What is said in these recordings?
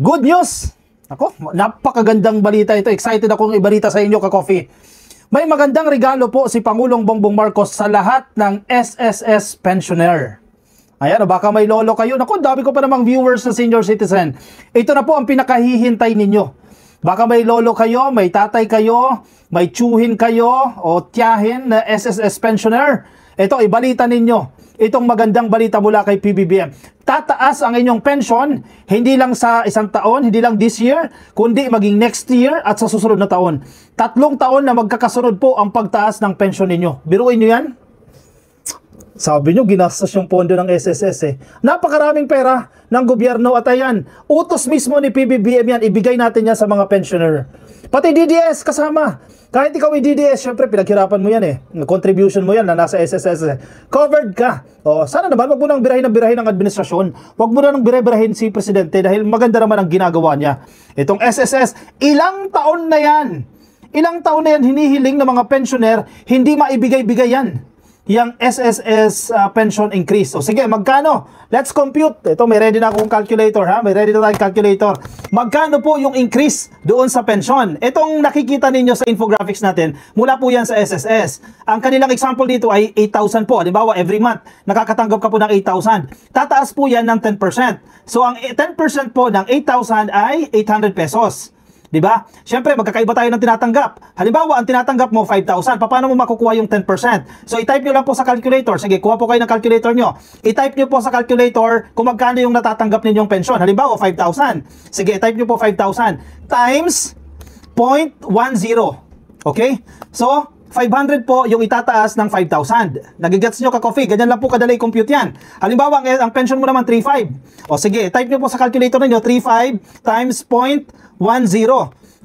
Good news! Ako, napakagandang balita ito. Excited akong ibalita sa inyo, ka-coffee. May magandang regalo po si Pangulong Bongbong Marcos sa lahat ng SSS pensioner. Ayan, baka may lolo kayo. Naku, dami ko pa namang viewers na senior citizen. Ito na po ang pinakahihintay ninyo. Baka may lolo kayo, may tatay kayo, may tsuhin kayo, o tiyahin na SSS pensioner. Ito, ibalita ninyo. Itong magandang balita mula kay PBBM. Tataas ang inyong pension, hindi lang sa isang taon, hindi lang this year, kundi maging next year at sa susunod na taon. 3 taon na magkakasunod po ang pagtaas ng pension ninyo. Biruin nyo yan? Sabi nyo, ginastos yung pondo ng SSS eh. Napakaraming pera ng gobyerno at ayan, utos mismo ni PBBM yan, ibigay natin yan sa mga pensioner. Pati DDS kasama. Kahit ikaw ay DDS, syempre pinaghirapan mo yan eh. Contribution mo yan na nasa SSS eh. Covered ka. O, sana naman, wag mo nang birahin ng administrasyon. Wag mo nang birahin si Presidente dahil maganda naman ang ginagawa niya. Itong SSS, ilang taon na yan. Ilang taon na yan hinihiling ng mga pensioner, hindi maibigay-bigay yan. Yang SSS pension increase. So sige, magkano? Let's compute. Ito, may ready na akong calculator ha. May ready na tayong calculator. Magkano po yung increase doon sa pension? Itong nakikita ninyo sa infographics natin, mula po yan sa SSS. Ang kanilang example dito ay 8,000 po. Halimbawa, every month, nakakatanggap ka po ng 8,000. Tataas po yan ng 10%. So ang 10% po ng 8,000 ay 800 pesos. Diba? Siyempre, magkakaiba tayo ng tinatanggap. Halimbawa, ang tinatanggap mo 5,000. Paano mo makukuha yung 10%? So, i-type nyo lang po sa calculator. Sige, kuha po kayo ng calculator nyo. I-type nyo po sa calculator kung magkano yung natatanggap ninyong pensyon. Halimbawa, 5,000. Sige, i-type nyo po 5,000 times 0.10. Okay? So, 500 po yung itataas ng 5,000. Nagigets nyo, ka-coffee? Ganyan lang po kadali compute yan. Halimbawa, ang pension mo naman 3,500. O sige, type nyo po sa calculator ninyo, 3,500 times 0.10.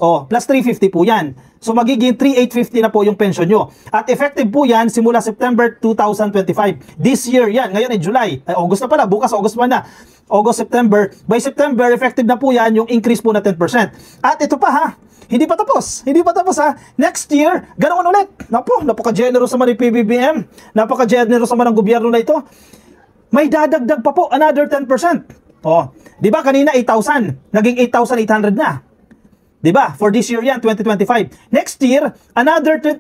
O, plus 350 po yan. So, magiging 3,850 na po yung pension nyo. At effective po yan simula September 2025. This year yan. Ngayon ay July. August na pala. Bukas, August 1 na. August, September. By September, effective na po yan yung increase po na 10%. At ito pa ha. Hindi pa tapos. Hindi pa tapos ha. Next year, ganoon ulit. Napaka-generous naman ni PBBM. Napaka-generous naman ng gobyerno na ito. May dadagdag pa po, another 10%. Oh, di ba kanina 8,000, naging 8,800 na. Di ba? For this year yan, 2025. Next year, another 10%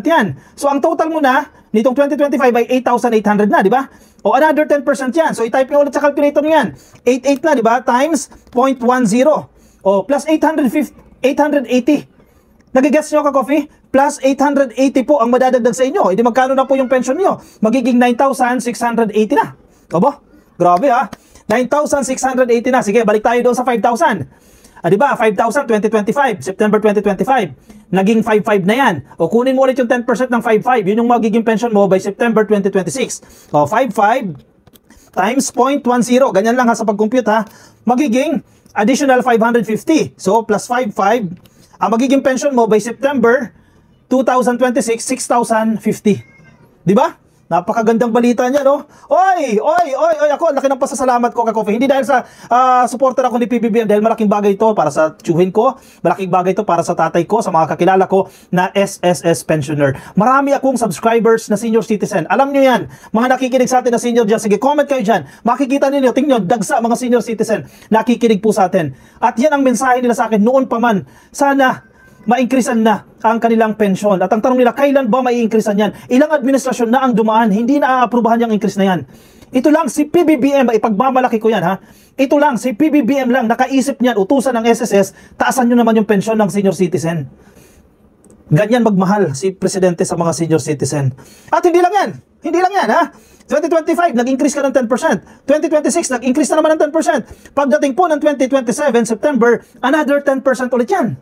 yan. So ang total mo na nitong 2025 ay 8,800 na, di ba? O another 10% yan. So i-type nyo ulit sa calculator nyo yan. 88 na, di ba? Times 0.10. O plus 880. Nagigets nyo, ka-coffee? Plus 880 po ang madadagdag sa inyo. Hindi magkano na po yung pension nyo? Magiging 9,680 na. Obo? Grabe ha. 9,680 na. Sige, balik tayo doon sa 5,000. Diba? 5,000, 2025. September 2025. Naging 5,500 na yan. O kunin mo ulit yung 10% ng 5,500. Yun yung magiging pension mo by September 2026. O 5,500 times 0.10. Ganyan lang ha sa pag-compute ha. Magiging additional 550. So, plus 5,500. Ang magiging pension mo by September 2026, 6,050. Diba? Napakagandang balita niya, no? Oy, ako, laki ng pasasalamat ko, ka-coffee. Hindi dahil sa supporter ako ni PBBM, dahil malaking bagay ito para sa tsuhin ko, malaking bagay ito para sa tatay ko, sa mga kakilala ko na SSS pensioner. Marami akong subscribers na senior citizen. Alam nyo yan, mga nakikinig sa atin na senior dyan, sige, comment kayo dyan. Makikita ninyo, tingnan, dagsa mga senior citizen, nakikinig po sa atin. At yan ang mensahe nila sa akin noon pa man. Sana ma-increasean na ang kanilang pensyon. At ang tanong nila, kailan ba mai-increasean yan? Ilang administrasyon na ang dumaan, hindi na aaprubahan yung increase na yan. Ito lang si PBBM, ipagmamalaki ko yan ha. Ito lang, si PBBM lang, nakaisip niyan, utusan ng SSS, taasan nyo naman yung pensyon ng senior citizen. Ganyan magmahal si Presidente sa mga senior citizen. At hindi lang yan ha. 2025, nag-increase ka ng 10%. 2026, nag-increase na naman ng 10%. Pagdating po ng 2027, September, another 10% ulit yan.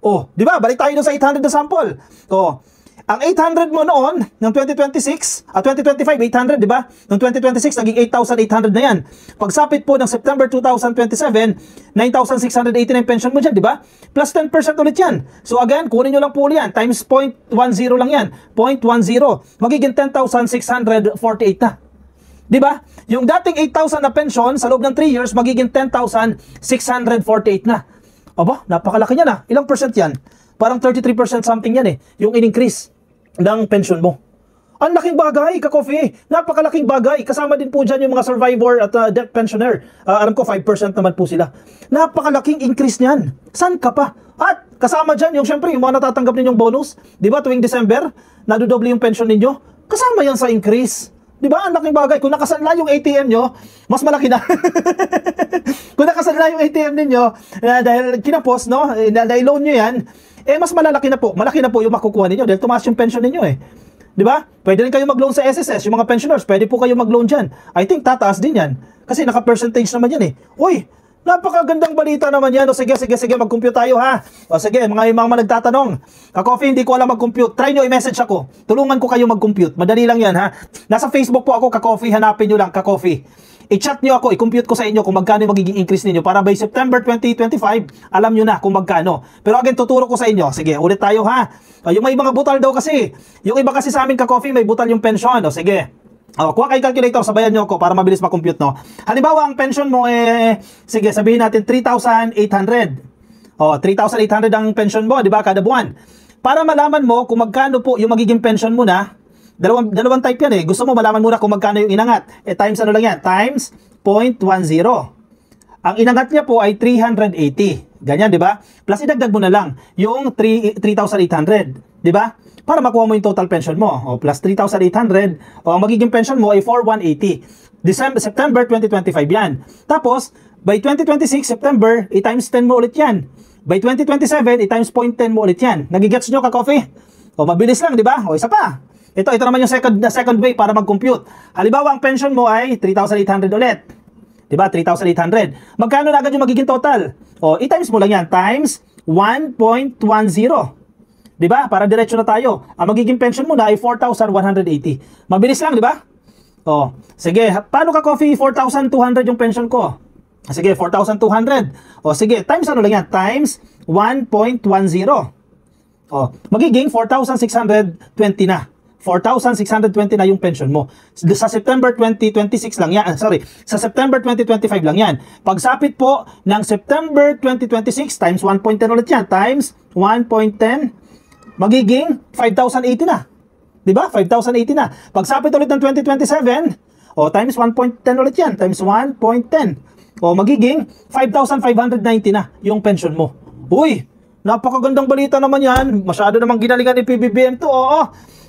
Oh, di ba? Balik tayo doon sa 800 na sample. Oh, ang 800 mo noon, ng 2026, 2025, 800, di ba? Noong 2026, naging 8,800 na yan. Pagsapit po ng September 2027, 9,680 na yung pension mo dyan, di ba? Plus 10% ulit yan. So again, kunin nyo lang po ulit yan. Times 0.10 lang yan. 0.10. Magiging 10,648 na. Di ba? Yung dating 8,000 na pension, sa loob ng 3 years, magiging 10,648 na. Aba, napakalaki niya na. Ilang percent yan? Parang 33% something yan eh. Yung in-increase ng pension mo. Ang laking bagay, ka-coffee. Napakalaking bagay. Kasama din po dyan yung mga survivor at death pensioner. Alam ko 5% naman po sila. Napakalaking increase niyan. San ka pa? At kasama dyan yung syempre yung mga natatanggap ninyong bonus. Di ba tuwing December, nadodoble yung pension ninyo. Kasama yan sa increase. Di ba? Ang laking bagay. Kung nakasanla yung ATM nyo, mas malaki na. Kung nakasanla yung ATM ninyo, dahil kinapos, no? Dahil loan nyo yan, mas malalaki na po. Malaki na po yung makukuha ninyo dahil tumaas yung pension ninyo eh. Di ba? Pwede rin kayo mag-loan sa SSS, yung mga pensioners, pwede po kayo mag-loan dyan. I think tataas din yan. Kasi naka-percentage naman yan eh. Uy, napakagandang balita naman yan. O sige, mag-compute tayo ha. O sige, mga nagtatanong. Ka-coffee, hindi ko alam mag-compute. Try nyo i-message ako. Tulungan ko kayo mag-compute. Madali lang yan ha. Nasa Facebook po ako, ka-coffee. Hanapin nyo lang, ka-coffee. I-chat nyo ako, i-compute ko sa inyo kung magkano yung magiging increase ninyo para by September 2025, alam nyo na kung magkano. Pero again, tuturo ko sa inyo. Sige, ulit tayo ha. Yung may mga butal daw kasi. Yung iba kasi sa amin ka-coffee, may butal yung pension. O sige. Kuha kayo calculator, sabayan nyo ako para mabilis ma-compute, no? Halimbawa, ang pension mo, sige, sabihin natin 3,800. 3,800 ang pension mo, di ba, kada buwan. Para malaman mo kung magkano po yung magiging pension mo na, dalawang type yan eh. Gusto mo malaman muna kung magkano yung inangat. Times ano lang yan? Times 0.10. Ang inangat niya po ay 380. Ganyan, di ba? Plus idagdag mo na lang yung 3,800. Di ba? Para makuha mo yung total pension mo. Plus 3,800. Ang magiging pension mo ay 4,180. September 2025 yan. Tapos, by 2026, September, i-times 10 mo ulit yan. By 2027, i-times 0.10 mo ulit yan. Nagigets nyo ka-coffee? Mabilis lang, di ba? Isa pa. Ito naman yung second way para mag-compute. Halimbawa, ang pension mo ay 3,800 ulit. Diba? 3,800. Magkano na agad yung magiging total? I-times mo lang yan. Times 1.10. Diba? Para diretso na tayo. Ang magiging pension mo na ay 4,180. Mabilis lang, diba? Sige. Paano ka-coffee? 4,200 yung pension ko. Sige, 4,200. Sige. Times ano lang yan? Times 1.10. Magiging 4,620 na. 4,620 na yung pension mo. Sa September 2026 lang yan. Sa September 2025 lang yan. Pagsapit po ng September 2026 times 1.10 ulit yan. Times 1.10, magiging 5,080 na. Diba? 5,080 na. Pagsapit ulit ng 2027, times 1.10 ulit yan. Times 1.10. Magiging 5,590 na yung pension mo. Uy! Napakagandang balita naman yan. Masyado namang ginalingan ni PBBM to.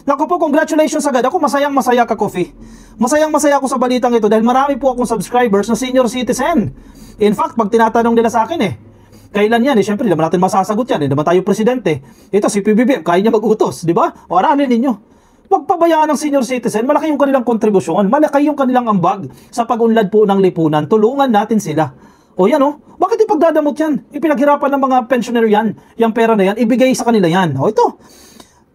Naku po, congratulations agad. Ako masayang-masaya ka-coffee. Masayang-masaya ako sa balitang ito dahil marami po akong subscribers na senior citizen. In fact, pag tinatanong nila sa akin kailan yan? Siyempre, naman natin masasagot yan. Naman tayo presidente. Ito, si PBBM, kaya niya mag-utos. Di ba? Aralin ninyo. Huwag pabayaan ng senior citizen. Malaki yung kanilang kontribusyon. Malaki yung kanilang ambag sa pag-unlad po ng lipunan. Tulungan natin sila. Bakit ipagdadamot yan? Ipinaghirapan ng mga pensioner yan. Yung pera na yan, ibigay sa kanila yan. Ito.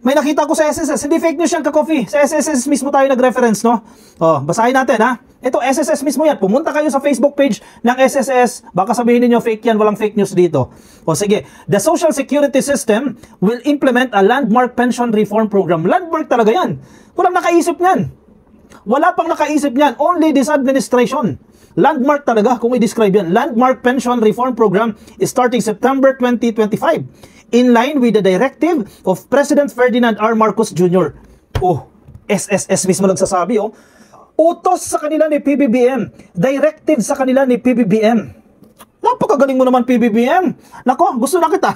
May nakita ko sa SSS. Hindi fake news yan, ka-coffee. Sa SSS mismo tayo nag-reference, no? Basahin natin, ha? Ito, SSS mismo yan. Pumunta kayo sa Facebook page ng SSS. Baka sabihin niyo fake yan. Walang fake news dito. Sige. The Social Security System will implement a landmark pension reform program. Landmark talaga yan. Walang nakaisip niyan. Wala pang nakaisip niyan. Only this administration. Landmark talaga kung i-describe yan. Landmark Pension Reform Program is starting September 2025 in line with the directive of President Ferdinand R. Marcos Jr. SSS mismo nagsasabi, utos sa kanila ni PBBM. Directive sa kanila ni PBBM. Napakagaling mo naman, PBBM. Nako, gusto na kita.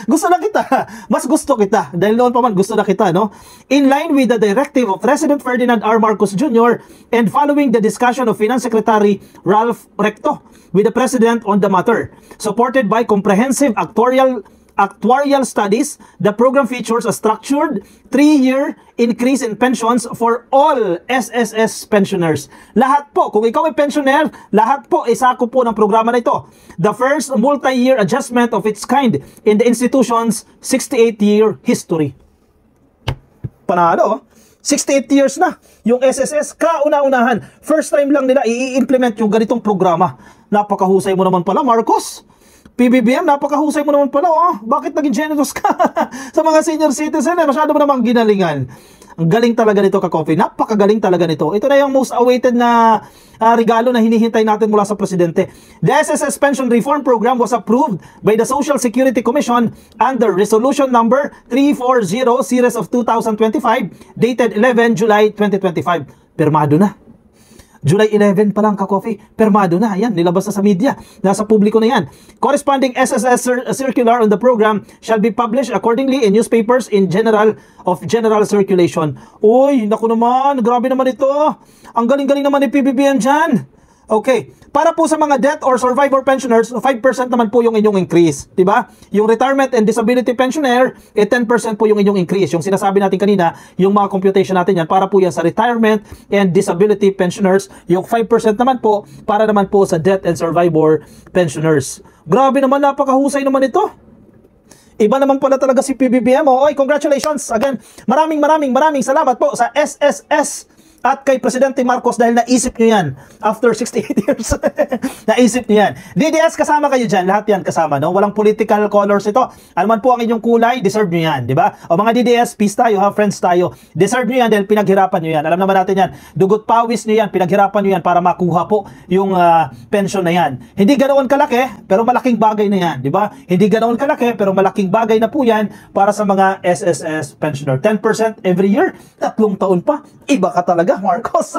Gusto na kita. Mas gusto kita. Dahil noon pa man, gusto na kita, no? In line with the directive of President Ferdinand R. Marcos Jr. and following the discussion of Finance Secretary Ralph Recto with the President on the matter. Supported by comprehensive actuarial studies, the program features a structured 3-year increase in pensions for all SSS pensioners. Lahat po, kung ikaw ay pensioner, lahat po isako po ng programa na ito. The first multi-year adjustment of its kind in the institution's 68-year history. Panalo, 68 years na yung SSS, kauna-unahan. First time lang nila i-implement yung ganitong programa. Napakahusay mo naman pala, Marcos. PBBM, napakahusay mo naman pala. Bakit naging generous ka sa mga senior citizen? Masyado mo namang ginalingan. Ang galing talaga nito, ka-coffee. Napakagaling talaga nito. Ito na yung most awaited na regalo na hinihintay natin mula sa presidente. The SSS Pension Reform Program was approved by the Social Security Commission under Resolution Number 340 Series of 2025 dated 11 July 2025. Pirmado na. July 11 pa lang, ka-coffee. Permado na. Ayan, nilabas na sa media. Nasa publiko na yan. Corresponding SSS circular on the program shall be published accordingly in newspapers in general circulation. Uy, naku naman. Grabe naman ito. Ang galing-galing naman ni PBBM dyan. Okay. Para po sa mga death or survivor pensioners, 5% naman po yung inyong increase. Diba? Yung retirement and disability pensioner, 10% po yung inyong increase. Yung sinasabi natin kanina, yung mga computation natin yan, para po yan sa retirement and disability pensioners. Yung 5% naman po, para naman po sa death and survivor pensioners. Grabe naman, napakahusay naman ito. Iba naman pala talaga si PBBM. Oy, congratulations again. Maraming salamat po sa SSS at kay Presidente Marcos dahil naisip nyo yan after 68 years. Naisip nyo yan. DDS, kasama kayo dyan. Lahat yan kasama, no? Walang political colors ito. Ano man po ang inyong kulay, deserve nyo yan, di ba? O mga DDS, peace tayo, ha? Friends tayo. Deserve nyo yan dahil pinaghirapan nyo yan. Alam naman natin yan. Dugot pawis nyo yan, pinaghirapan nyo yan para makuha po yung pension na yan. Hindi ganoon kalaki, pero malaking bagay na yan, di ba? Hindi ganoon kalaki, pero malaking bagay na po yan para sa mga SSS pensioner. 10% every year, 3 taon pa. Iba ka talaga, Marcos.